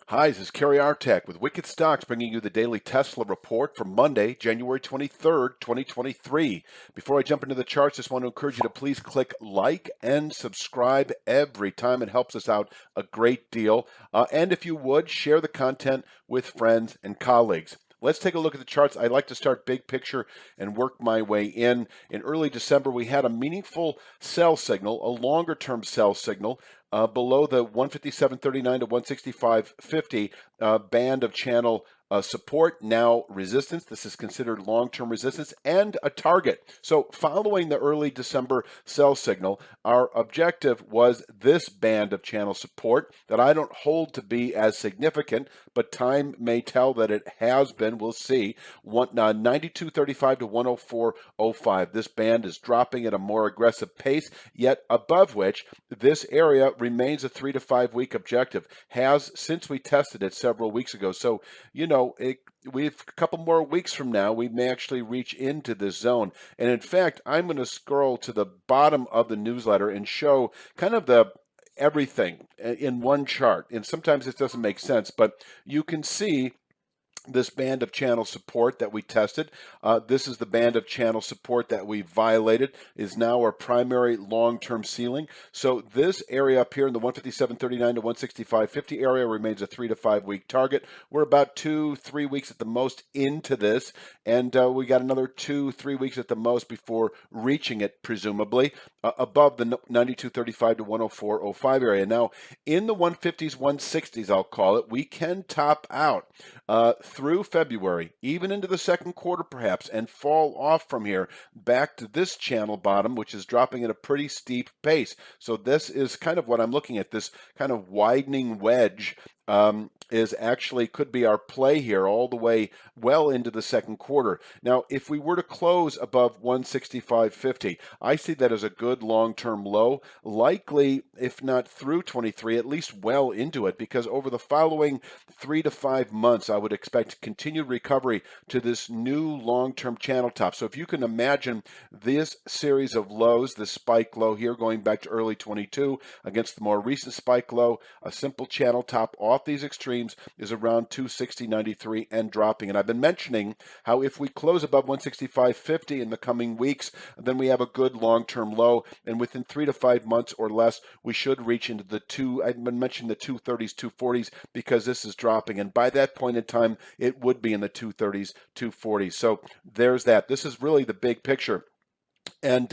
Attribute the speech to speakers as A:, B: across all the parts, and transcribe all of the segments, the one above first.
A: Hi, this is Kerry Artek with Wicked Stocks bringing you the daily Tesla report for Monday, January 23rd, 2023. Before I jump into the charts, just want to encourage you to please click like and subscribe every time. It helps us out a great deal. And if you would, share the content with friends and colleagues. Let's take a look at the charts. I like to start big picture and work my way in. In early December, we had a meaningful sell signal, a longer term sell signal below the 157.39 to 165.50 band of channel support, now resistance. This is considered long-term resistance and a target. So following the early December sell signal, our objective was this band of channel support that I don't hold to be as significant, but time may tell that it has been. We'll see. 92.35 to 104.05. This band is dropping at a more aggressive pace, yet above which this area remains a 3 to 5 week objective, has since we tested it several weeks ago. So, we've a couple more weeks from now, we may actually reach into this zone. And in fact, I'm going to scroll to the bottom of the newsletter and show kind of the everything in one chart. And sometimes it doesn't make sense, but you can see this band of channel support that we tested. This is the band of channel support that we violated, is now our primary long-term ceiling. So this area up here in the 157.39 to 165.50 area remains a 3 to 5 week target. We're about 2-3 weeks at the most into this, and we got another 2-3 weeks at the most before reaching it, presumably, above the 92.35 to 104.05 area. Now, in the 150s, 160s, I'll call it, we can top out through February, even into the second quarter perhaps, and fall off from here back to this channel bottom, which is dropping at a pretty steep pace. So this is kind of what I'm looking at, this kind of widening wedge is actually could be our play here all the way well into the second quarter. Now, if we were to close above 165.50, I see that as a good long-term low, likely, if not through 23, at least well into it, because over the following 3 to 5 months, I would expect continued recovery to this new long-term channel top. So if you can imagine this series of lows, this spike low here going back to early 22 against the more recent spike low, a simple channel top off these extremes is around 260.93 and dropping. And I've been mentioning how if we close above 165.50 in the coming weeks, then we have a good long-term low. And within 3 to 5 months or less, we should reach into I've been mentioning the 230s, 240s, because this is dropping. And by that point in time, it would be in the 230s, 240s. So there's that. This is really the big picture. And,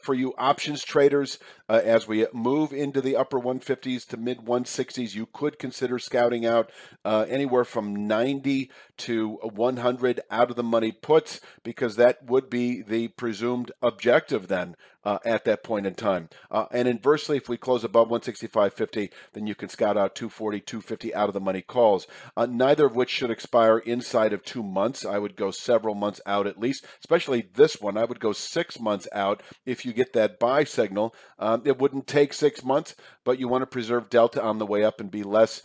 A: for you options traders, as we move into the upper 150s to mid 160s, you could consider scouting out anywhere from 90 to 100 out of the money puts, because that would be the presumed objective then at that point in time. And inversely, if we close above 165.50, then you can scout out 240, 250 out of the money calls, neither of which should expire inside of 2 months. I would go several months out at least, especially this one. I would go 6 months out if you get that buy signal. It wouldn't take 6 months, but you want to preserve delta on the way up and be less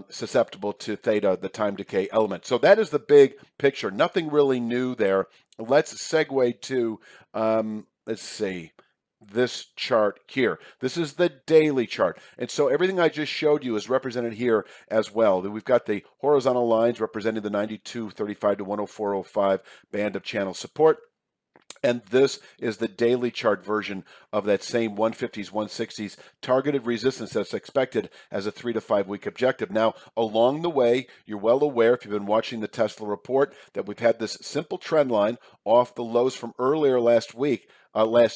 A: susceptible to theta, the time decay element. So that is the big picture. Nothing really new there. Let's segue to, let's see, this chart here. This is the daily chart. And so everything I just showed you is represented here as well. We've got the horizontal lines representing the 92.35 to 104.05 band of channel support. And this is the daily chart version of that same 150s, 160s targeted resistance that's expected as a 3 to 5 week objective. Now, along the way, you're well aware, if you've been watching the Tesla report, that we've had this simple trend line off the lows from earlier last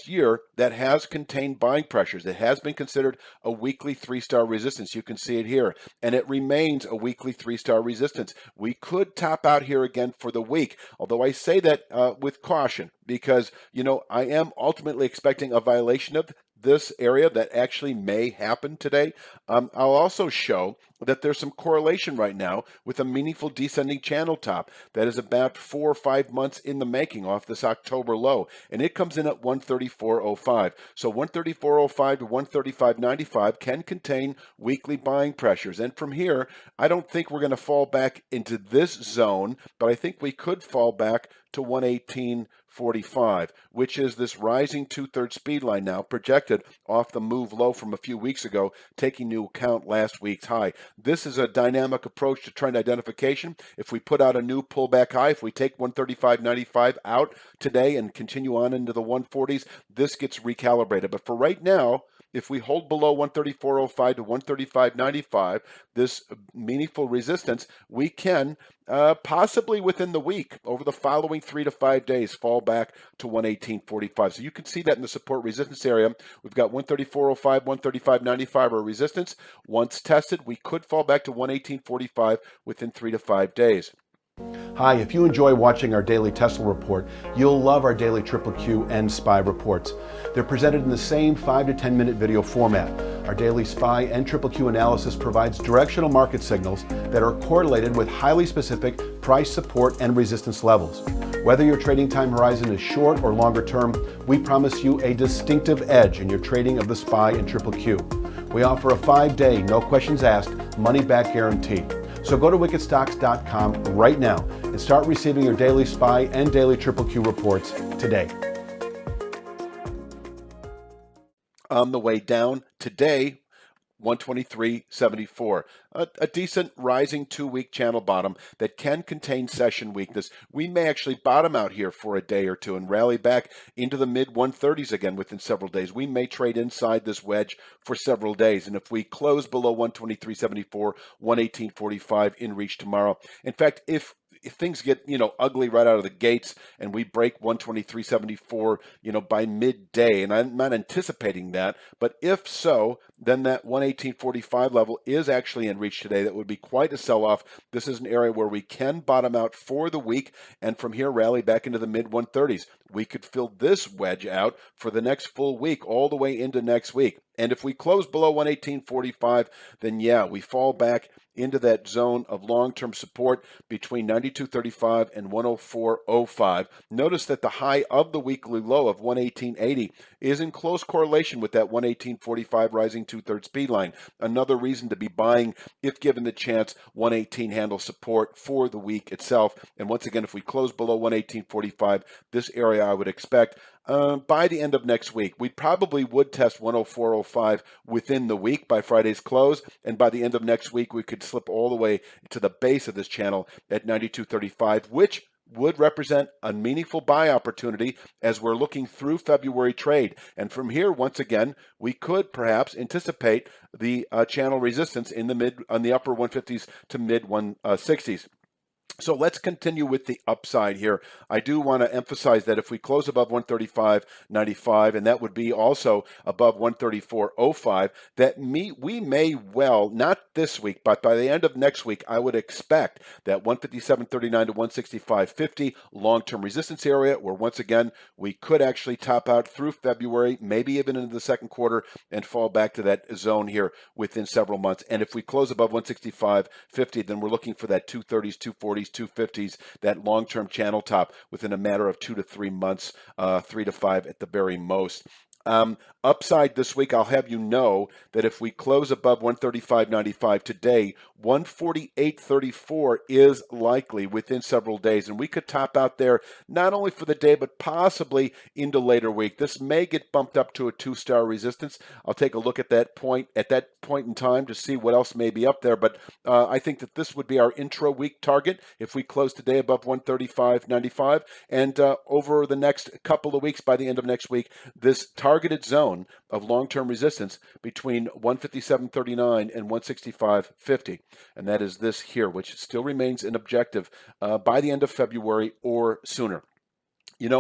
A: year that has contained buying pressures. It has been considered a weekly 3-star resistance. You can see it here, and it remains a weekly 3-star resistance. We could top out here again for the week, although I say that with caution, because I am ultimately expecting a violation of this area that actually may happen today. I'll also show that there's some correlation right now with a meaningful descending channel top that is about 4 or 5 months in the making off this October low, and it comes in at 134.05. So 134.05 to 135.95 can contain weekly buying pressures, and from here, I don't think we're going to fall back into this zone, but I think we could fall back to 118.45, which is this rising two-thirds speed line now projected off the move low from a few weeks ago, taking into account last week's high. This is a dynamic approach to trend identification. If we put out a new pullback high, if we take 135.95 out today and continue on into the 140s, this gets recalibrated. But for right now, if we hold below 134.05 to 135.95, this meaningful resistance, we can possibly within the week, over the following 3 to 5 days, fall back to 118.45. So you can see that in the support resistance area. We've got 134.05, 135.95 are resistance. Once tested, we could fall back to 118.45 within 3 to 5 days. Hi, if you enjoy watching our daily Tesla report, you'll love our daily Triple Q and SPY reports. They're presented in the same 5 to 10 minute video format. Our daily SPY and Triple Q analysis provides directional market signals that are correlated with highly specific price support and resistance levels. Whether your trading time horizon is short or longer term, we promise you a distinctive edge in your trading of the SPY and Triple Q. We offer a 5-day, no questions asked, money-back guarantee. So go to wickedstocks.com right now and start receiving your daily SPY and daily Triple Q reports today. On the way down today, 123.74, a decent rising 2-week channel bottom that can contain session weakness. We may actually bottom out here for a day or two and rally back into the mid 130s again within several days. We may trade inside this wedge for several days, and if we close below 123.74, 118.45 in reach tomorrow. In fact, if things get ugly right out of the gates and we break 123.74 by midday, and I'm not anticipating that, but if so, then that 118.45 level is actually in reach today. That would be quite a sell-off. This is an area where we can bottom out for the week and from here rally back into the mid 130s. We could fill this wedge out for the next full week all the way into next week. And if we close below 118.45, then yeah, we fall back into that zone of long-term support between 92.35 and 104.05. Notice that the high of the weekly low of 118.80 is in close correlation with that 118.45 rising two-thirds speed line. Another reason to be buying if given the chance. 118 handles support for the week itself. And once again, if we close below 118.45, this area I would expect by the end of next week. We probably would test 104.05 within the week by Friday's close, and by the end of next week, we could slip all the way to the base of this channel at 92.35, which would represent a meaningful buy opportunity as we're looking through February trade. And from here, once again, we could perhaps anticipate the channel resistance in the upper 150s to mid 160s. So let's continue with the upside here. I do want to emphasize that if we close above 135.95, and that would be also above 134.05, that we may well, not this week, but by the end of next week, I would expect that 157.39 to 165.50 long-term resistance area, where once again, we could actually top out through February, maybe even into the second quarter, and fall back to that zone here within several months. And if we close above 165.50, then we're looking for that 230s, 240s, 250s, that long-term channel top within a matter of 2 to 3 months, 3 to 5 at the very most. Upside this week, I'll have you know that if we close above 135.95 today, 148.34 is likely within several days. And we could top out there not only for the day, but possibly into later week. This may get bumped up to a 2-star resistance. I'll take a look at that point in time to see what else may be up there. But I think that this would be our intro week target if we close today above 135.95. And over the next couple of weeks, by the end of next week, this targeted zone of long-term resistance between 157.39 and 165.50, and that is this here, which still remains an objective by the end of February or sooner.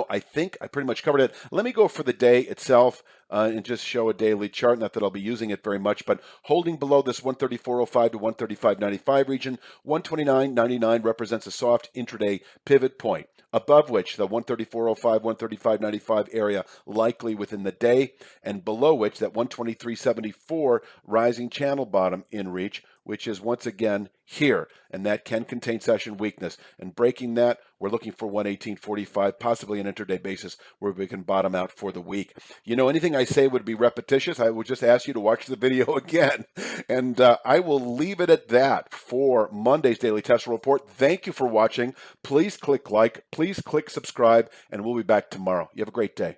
A: I think I pretty much covered it. Let me go for the day itself and just show a daily chart. Not that I'll be using it very much, but holding below this 134.05 to 135.95 region, 129.99 represents a soft intraday pivot point, above which the 134.05, 135.95 area likely within the day, and below which that 123.74 rising channel bottom in reach, which is once again here, and that can contain session weakness. And breaking that, we're looking for 118.45, possibly an intraday basis where we can bottom out for the week. Anything anything I say would be repetitious, I would just ask you to watch the video again. And I will leave it at that for Monday's Daily Tesla Report. Thank you for watching. Please click like, please click subscribe, and we'll be back tomorrow. You have a great day.